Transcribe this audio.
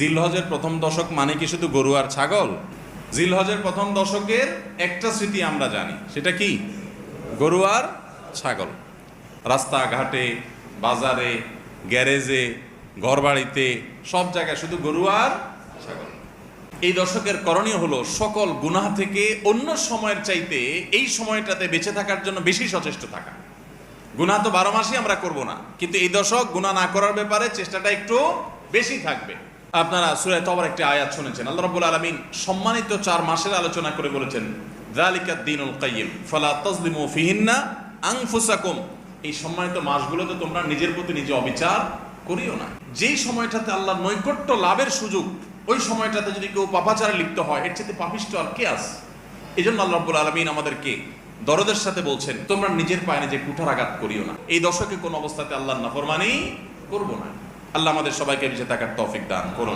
জিলহজের প্রথম দশক মানে কি শুধু গরু আর ছাগল? জিলহজের প্রথম দশকের একটা স্মৃতি আমরা জানি, সেটা কি? গরু আর ছাগল। রাস্তাঘাটে, বাজারে, গ্যারেজে, ঘরবাড়িতে, সব জায়গায় শুধু গরু আর ছাগল। এই দশকের করণীয় হলো সকল গুনাহ থেকে অন্য সময়ের চাইতে এই সময়টাতে বেঁচে থাকার জন্য বেশি সচেষ্ট থাকা। গুনাহ তো 12 মাসই আমরা করব না, কিন্তু এই দশক গুনাহ না করার ব্যাপারে চেষ্টাটা একটু বেশি থাকবে। আপনারা সূরা তওবার একটি আয়াত শুনেছেন, আল্লাহ রাব্বুল আলামিন সম্মানিত 4 মাসের আলোচনা করে বলেছেন, যালিকাদ দীনুল কাইয়্যিম ফালা তাজলিমু ফিহিন্না আনফুসাকুম। এই সম্মানিত মাসগুলোতে তোমরা নিজের প্রতি নিজে অবিচার করিও না। যেই সময়টাতে আল্লাহর নৈকট্য লাভের সুযোগ, ওই সময়টাতে যদি কেউ পাপাচারে লিপ্ত হয়, এর চেয়ে পাপিষ্ঠ আর কে আছে? এই জন্য আল্লাহ রাব্বুল আলামিন আমাদেরকে দরদের সাথে বলছেন, তোমরা নিজের পায়ে নিজে কুঠারাঘাত করিও না। এই দশকে কোন অবস্থাতে আল্লাহর নাফরমানি করবো না। আল্লাহ আমাদের সবাইকে বেঁচে থাকার তৌফিক দান করুন।